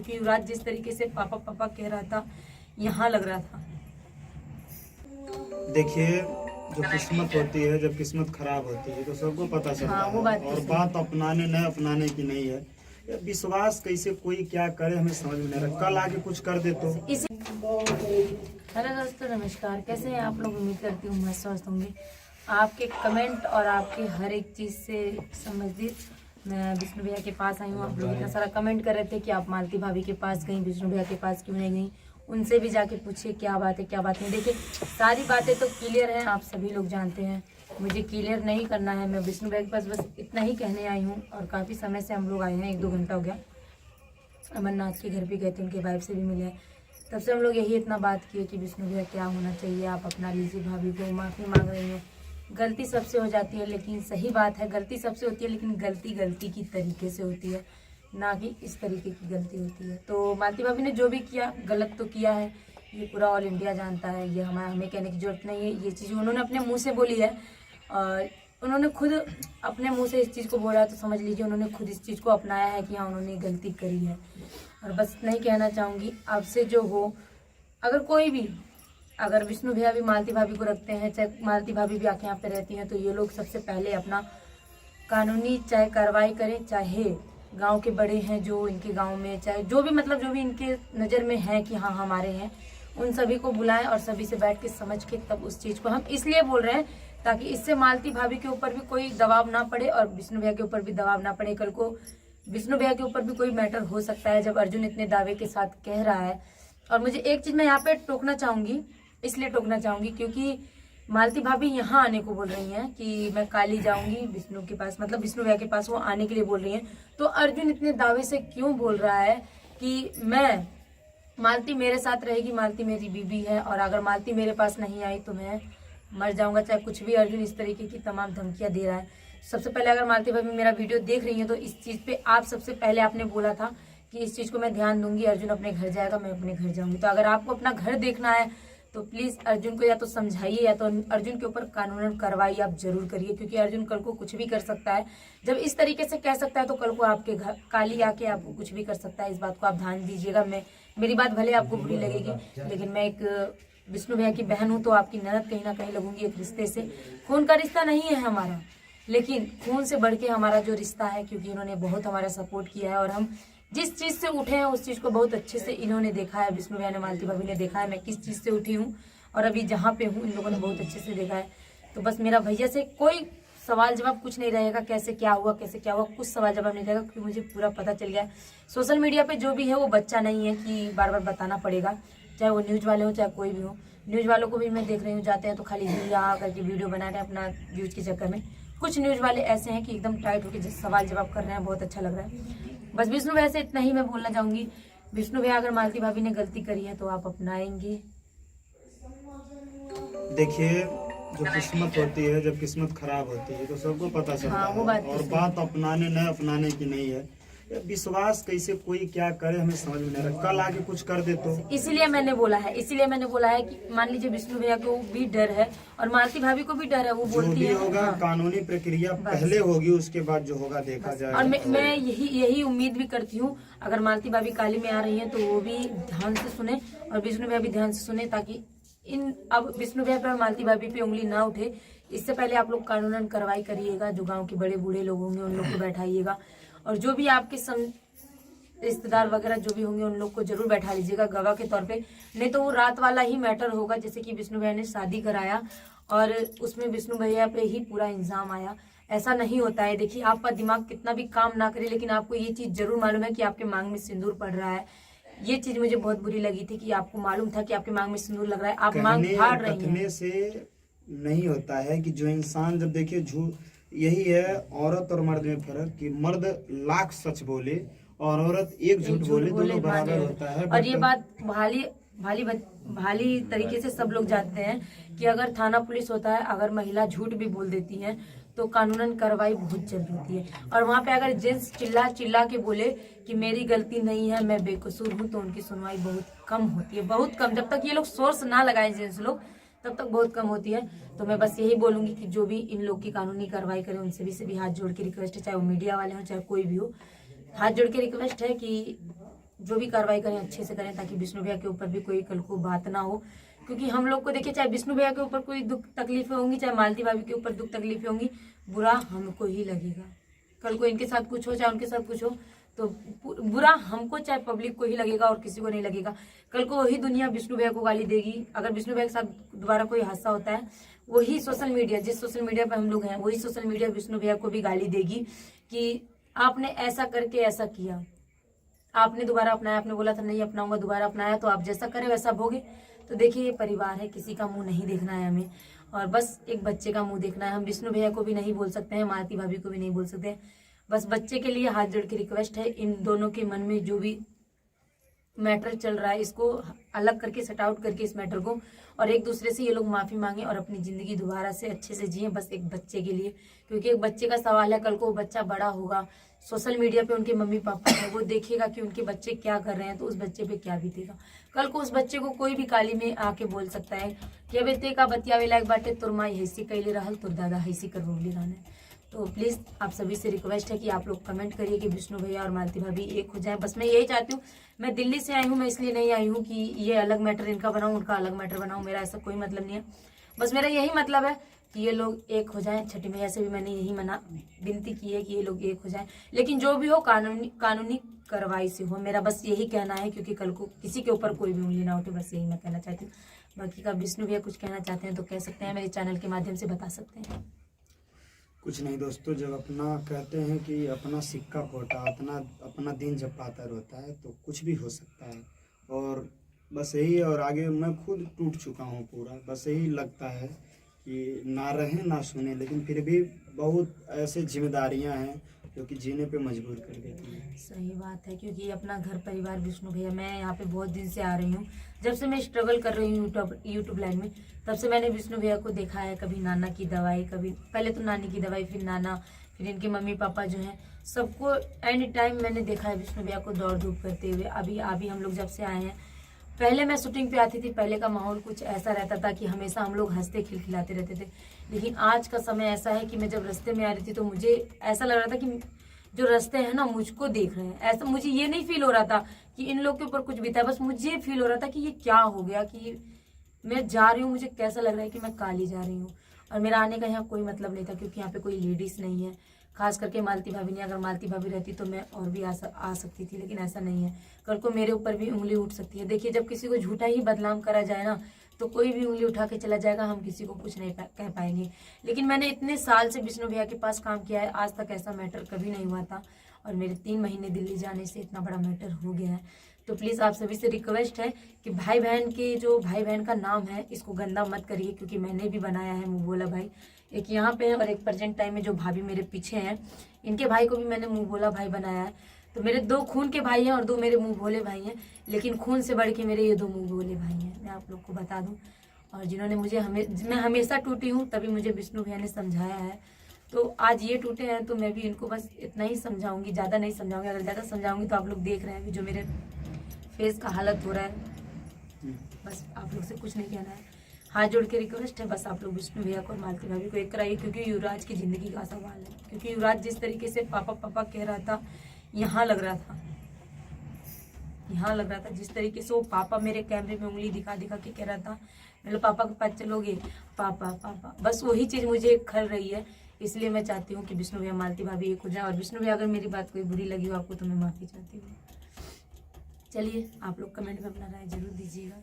क्योंकि युवराज जिस तरीके से पापा पापा कह रहा था यहाँ लग रहा था। देखिए, जो किस्मत होती है, जब किस्मत खराब होती है तो सबको पता चलता हाँ, वो है। बात तो और सही बात अपनाने न अपनाने की नहीं है। ये विश्वास कैसे कोई क्या करे हमें समझ में नहीं रहा। कल आगे कुछ कर दे तो इसी हेलो दोस्तों, नमस्कार। कैसे हैं आप लोग? उम्मीद करती हूँ मैं स्वस्थ होंगे। आपके कमेंट और आपके हर एक चीज़ से संबंधित मैं विष्णु भैया के पास आई हूँ। आप लोग इतना सारा कमेंट कर रहे थे कि आप मालती भाभी के पास गई, विष्णु भैया के पास क्यों नहीं गई, उनसे भी जाके पूछिए क्या बात है क्या बात नहीं। देखिए, सारी बातें तो क्लियर हैं, आप सभी लोग जानते हैं। मुझे क्लियर नहीं करना है। मैं विष्णु भैया के पास बस इतना ही कहने आई हूँ। और काफ़ी समय से हम लोग आए हैं, 1-2 घंटा हो गया। अमरनाथ के घर भी गए थे, उनके वाइफ से भी मिले हैं। तब से हम लोग यही इतना बात किए कि विष्णु भैया क्या होना चाहिए, आप अपना लीजिए। भाभी को माफ़ी मांग रही हैं। गलती सबसे हो जाती है, लेकिन सही बात है, गलती सबसे होती है, लेकिन गलती गलती की तरीके से होती है, ना कि इस तरीके की गलती होती है। तो मालती भाभी ने जो भी किया गलत तो किया है, ये पूरा ऑल इंडिया जानता है। ये हमें कहने की जरूरत नहीं है। ये चीज़ उन्होंने अपने मुँह से बोली है और उन्होंने खुद अपने मुंह से इस चीज़ को बोला, तो समझ लीजिए उन्होंने खुद इस चीज़ को अपनाया है कि हाँ उन्होंने गलती करी है। और बस इतना ही कहना चाहूँगी आपसे, जो हो अगर कोई भी, अगर विष्णु भैया भी मालती भाभी को रखते हैं, चाहे मालती भाभी भी आके यहाँ पे रहती हैं, तो ये लोग सबसे पहले अपना कानूनी चाहे कार्रवाई करें, चाहे गांव के बड़े हैं जो इनके गांव में, चाहे जो भी मतलब जो भी इनके नज़र में है कि हाँ हमारे हैं, उन सभी को बुलाएं और सभी से बैठ के समझ के तब उस चीज़ को हम इसलिए बोल रहे हैं ताकि इससे मालती भाभी के ऊपर भी कोई दबाव ना पड़े और विष्णु भैया के ऊपर भी दबाव ना पड़े। कल को विष्णु भैया के ऊपर भी कोई मैटर हो सकता है जब अर्जुन इतने दावे के साथ कह रहा है। और मुझे एक चीज़ मैं यहाँ पे टोकना चाहूँगी, इसलिए टोकना चाहूँगी क्योंकि मालती भाभी यहाँ आने को बोल रही हैं कि मैं काली जाऊँगी विष्णु के पास, मतलब विष्णु भैया के पास वो आने के लिए बोल रही हैं। तो अर्जुन इतने दावे से क्यों बोल रहा है कि मैं, मालती मेरे साथ रहेगी, मालती मेरी बीबी है और अगर मालती मेरे पास नहीं आई तो मैं मर जाऊंगा, चाहे कुछ भी। अर्जुन इस तरीके की तमाम धमकियां दे रहा है। सबसे पहले अगर मालती भाभी मेरा वीडियो देख रही है तो इस चीज़ पे आप सबसे पहले आपने बोला था कि इस चीज़ को मैं ध्यान दूंगी, अर्जुन अपने घर जाएगा, मैं अपने घर जाऊंगी। तो अगर आपको अपना घर देखना है तो प्लीज़ अर्जुन को या तो समझाइए या तो अर्जुन के ऊपर कानूनन कार्रवाई आप जरूर करिए, क्योंकि अर्जुन कल को कुछ भी कर सकता है। जब इस तरीके से कह सकता है तो कल को आपके घर काली आके आपको कुछ भी कर सकता है। इस बात को आप ध्यान दीजिएगा। मेरी बात भले आपको बुरी लगेगी, लेकिन मैं एक विष्णु भैया की बहन हूँ तो आपकी ननद कहीं ना कहीं लगूंगी। एक रिश्ते से, खून का रिश्ता नहीं है हमारा, लेकिन खून से बढ़ के हमारा जो रिश्ता है, क्योंकि इन्होंने बहुत हमारा सपोर्ट किया है और हम जिस चीज़ से उठे हैं उस चीज़ को बहुत अच्छे से इन्होंने देखा है। विष्णु भैया ने, मालती भाभी ने देखा है मैं किस चीज़ से उठी हूँ और अभी जहाँ पे हूँ इन लोगों ने बहुत अच्छे से देखा है। तो बस मेरा भैया से कोई सवाल जवाब कुछ नहीं रहेगा, कैसे क्या हुआ कुछ सवाल जवाब नहीं रहेगा, क्योंकि मुझे पूरा पता चल गया है। सोशल मीडिया पे जो भी है वो बच्चा नहीं है कि बार बार बताना पड़ेगा, चाहे वो न्यूज़ वाले हो चाहे कोई भी हो। न्यूज़ वालों को भी मैं देख रही हूँ, जाते हैं तो खाली यहाँ करके वीडियो बना रहे हैं अपना व्यूज के चक्कर में। कुछ न्यूज़ वाले ऐसे हैं कि एकदम टाइट होकर जिस सवाल जवाब कर रहे हैं, बहुत अच्छा लग रहा है। बस विष्णु भैया से इतना ही मैं बोलना चाहूँगी। विष्णु भैया अगर मालती भाभी ने गलती करी है तो आप अपनाएंगे। देखिए, जो किस्मत होती है, जब किस्मत खराब होती है तो सबको पता चलता हाँ, वो है। बात तो और सही बात अपनाने न अपनाने की नहीं है। ये विश्वास कैसे कोई क्या करे हमें समझ में नहीं रहा। कल आगे कुछ कर दे तो इसीलिए मैंने बोला है कि मान लीजिए विष्णु भैया को भी डर है और मालती भाभी को भी डर है, वो जो बोलती भी है होगा हाँ। कानूनी प्रक्रिया पहले होगी, उसके बाद जो होगा देखा जाएगा। और मैं यही उम्मीद भी करती हूँ, अगर मालती भाभी काली में आ रही है तो वो भी ध्यान से सुने और विष्णु भैया भी ध्यान से सुने, ताकि अब विष्णु भैया पर मालती भाभी पे उंगली ना उठे। इससे पहले आप लोग कानूनन कार्रवाई करिएगा, जो गांव के बड़े बूढ़े लोग होंगे उन लोग को बैठाइएगा और जो भी आपके रिश्तेदार वगैरह जो भी होंगे उन लोग को जरूर बैठा लीजिएगा गवाह के तौर पे। नहीं तो वो रात वाला ही मैटर होगा, जैसे कि विष्णु भैया ने शादी कराया और उसमें विष्णु भैया पे ही पूरा इल्जाम आया। ऐसा नहीं होता है। देखिए, आपका दिमाग कितना भी काम ना करे, लेकिन आपको ये चीज जरूर मालूम है कि आपके मांग में सिंदूर पड़ रहा है। ये चीज मुझे बहुत बुरी लगी थी कि आपको मालूम था कि आपके मांग में सिंदूर लग रहा है, आप मांग फाड़ रही हैं। से नहीं होता है कि जो इंसान, जब देखिए झूठ, यही है औरत और मर्द में फर्क कि मर्द लाख सच बोले और औरत एक झूठ बोले, दोनों बराबर होता है। और ये बात भाली तरीके से सब लोग जानते हैं कि अगर थाना पुलिस होता है, अगर महिला झूठ भी बोल देती है तो कानूनन कार्रवाई बहुत जल्द होती है। और वहाँ पे अगर जेंट्स चिल्ला चिल्ला के बोले कि मेरी गलती नहीं है, मैं बेकसूर हूँ, तो उनकी सुनवाई बहुत कम होती है, बहुत कम। जब तक ये लोग सोर्स ना लगाए जेंट्स लोग, तब तक बहुत कम होती है। तो मैं बस यही बोलूंगी कि जो भी इन लोग की कानूनी कार्रवाई करें, उनसे भी हाथ जोड़ के रिक्वेस्ट है, चाहे वो मीडिया वाले हो चाहे कोई भी हो, हाथ जोड़ के रिक्वेस्ट है कि जो भी कार्रवाई करें अच्छे से करें, ताकि विष्णु भैया के ऊपर भी कोई कल को बात ना हो। क्योंकि हम लोग को देखिए, चाहे विष्णु भैया के ऊपर कोई दुख तकलीफें होंगी, चाहे मालती भाभी के ऊपर दुख तकलीफें होंगी, बुरा हमको ही लगेगा। कल को इनके साथ कुछ हो, चाहे उनके साथ कुछ हो, तो बुरा हमको चाहे पब्लिक को ही लगेगा और किसी को नहीं लगेगा। कल को वही दुनिया विष्णु भैया को गाली देगी। अगर विष्णु भैया के साथ दोबारा कोई हादसा होता है, वही सोशल मीडिया, जिस सोशल मीडिया पे हम लोग हैं, वही सोशल मीडिया विष्णु भैया को भी गाली देगी कि आपने ऐसा करके ऐसा किया, आपने दोबारा अपनाया, आपने बोला था नहीं अपनाऊंगा, दोबारा अपनाया, तो आप जैसा करें वैसा भोगे। तो देखिए, ये परिवार है, किसी का मुंह नहीं देखना है हमें, और बस एक बच्चे का मुंह देखना है। हम विष्णु भैया को भी नहीं बोल सकते हैं, मालती भाभी को भी नहीं बोल सकते हैं। बस बच्चे के लिए हाथ जोड़ के रिक्वेस्ट है, इन दोनों के मन में जो भी मैटर चल रहा है, इसको अलग करके, सेट आउट करके इस मैटर को, और एक दूसरे से ये लोग माफी मांगे और अपनी जिंदगी दोबारा से अच्छे से जिए, बस एक बच्चे के लिए। क्योंकि एक बच्चे का सवाल है, कल को वो बच्चा बड़ा होगा, सोशल मीडिया पे उनके मम्मी पापा है, वो देखेगा कि उनके बच्चे क्या कर रहे हैं, तो उस बच्चे पे क्या बीतेगा। कल को उस बच्चे को कोई भी काली में आके बोल सकता है कि अबे ते का बतियावे लायक बाटे, तुर माई हैसी कैले रहल, तुर दादा हैसी कर रोली रहने। तो प्लीज़ आप सभी से रिक्वेस्ट है कि आप लोग कमेंट करिए कि विष्णु भैया और मालती भाभी एक हो जाए। बस मैं यही चाहती हूँ। मैं दिल्ली से आई हूँ, मैं इसलिए नहीं आई हूँ कि ये अलग मैटर इनका बनाऊँ, उनका अलग मैटर बनाऊँ, मेरा ऐसा कोई मतलब नहीं है। बस मेरा यही मतलब है कि ये लोग एक हो जाएं। छठी मैया से भी मैंने यही विनती की है कि ये लोग एक हो जाएं, लेकिन जो भी हो कानूनी कार्रवाई से हो। मेरा बस यही कहना है, क्योंकि कल को किसी के ऊपर कोई भी उंगली ना उठे, बस यही मैं कहना चाहती हूँ। बाकी का विष्णु भैया कुछ कहना चाहते हैं तो कह सकते हैं, मेरे चैनल के माध्यम से बता सकते हैं। कुछ नहीं दोस्तों, जब अपना कहते हैं कि अपना सिक्का खोटा, अपना दिन जब पातर होता है तो कुछ भी हो सकता है। और बस यही है, और आगे मैं खुद टूट चुका हूँ पूरा। बस यही लगता है कि ना रहें ना सुने, लेकिन फिर भी बहुत ऐसे जिम्मेदारियां हैं जो कि जीने पे मजबूर कर देती हैं। सही बात है, क्योंकि अपना घर परिवार विष्णु भैया, मैं यहाँ पे बहुत दिन से आ रही हूँ, जब से मैं स्ट्रगल कर रही हूँ यूट्यूब लाइन में, तब से मैंने विष्णु भैया को देखा है। कभी नाना की दवाई, कभी पहले तो नानी की दवाई, फिर नाना, फिर इनके मम्मी पापा जो हैं, सबको एनी टाइम मैंने देखा है विष्णु भैया को दौड़ धूप करते हुए। अभी हम लोग जब से आए हैं, पहले मैं शूटिंग पे आती थी, पहले का माहौल कुछ ऐसा रहता था कि हमेशा हम लोग हंसते खिलखिलाते रहते थे। लेकिन आज का समय ऐसा है कि मैं जब रास्ते में आ रही थी तो मुझे ऐसा लग रहा था कि जो रास्ते हैं ना, मुझको देख रहे हैं। ऐसा मुझे ये नहीं फील हो रहा था कि इन लोग के ऊपर कुछ बीता है, बस मुझे फील हो रहा था कि ये क्या हो गया, कि मैं जा रही हूँ, मुझे कैसा लग रहा है कि मैं काली जा रही हूँ। और मेरा आने का यहाँ कोई मतलब नहीं था, क्योंकि यहाँ पे कोई लेडीज नहीं है, खास करके मालती भाभी नहीं। अगर मालती भाभी रहती तो मैं और भी आ सकती थी, लेकिन ऐसा नहीं है। कल को मेरे ऊपर भी उंगली उठ सकती है। देखिए, जब किसी को झूठा ही बदनाम करा जाए ना, तो कोई भी उंगली उठा के चला जाएगा, हम किसी को कुछ नहीं कह पाएंगे। लेकिन मैंने इतने साल से विष्णु भैया के पास काम किया है, आज तक ऐसा मैटर कभी नहीं हुआ था, और मेरे 3 महीने दिल्ली जाने से इतना बड़ा मैटर हो गया है। तो प्लीज़ आप सभी से रिक्वेस्ट है कि भाई बहन का नाम है, इसको गंदा मत करिए, क्योंकि मैंने भी बनाया है मुँह बोला भाई। एक यहाँ पे है, और एक प्रेजेंट टाइम में जो भाभी मेरे पीछे हैं, इनके भाई को भी मैंने मुँह बोला भाई बनाया है। तो मेरे 2 खून के भाई हैं और 2 मेरे मुँह बोले भाई हैं, लेकिन खून से बढ़ के मेरे ये 2 मुँह बोले भाई हैं, मैं आप लोग को बता दूँ। और जिन्होंने मैं हमेशा टूटी हूँ, तभी मुझे विष्णु भैया ने समझाया है। तो आज ये टूटे हैं, तो मैं भी इनको बस इतना ही समझाऊंगी, ज़्यादा नहीं समझाऊंगी। अगर ज़्यादा समझाऊंगी तो आप लोग देख रहे हैं अभी जो मेरे फेस का हालत हो रहा है। बस आप लोग से कुछ नहीं कहना है, हाथ जोड़ के रिक्वेस्ट है, बस आप लोग विष्णु भैया को और मालती भाभी को एक कराइए, क्योंकि युवराज की ज़िंदगी का सवाल है। क्योंकि युवराज जिस तरीके से पापा पापा कह रहा था, यहाँ लग रहा था जिस तरीके से वो पापा मेरे कैमरे में उंगली दिखा दिखा के कह रहा था, मतलब पापा के पास चलोगे, पापा पापा, बस वही चीज़ मुझे खल रही है। इसलिए मैं चाहती हूँ कि विष्णु भैया मालती भाभी एक हो जाए। और विष्णु भैया, अगर मेरी बात कोई बुरी लगी हो आपको, तो मैं माफ़ी चाहती हूँ। चलिए, आप लोग कमेंट में अपना राय जरूर दीजिएगा।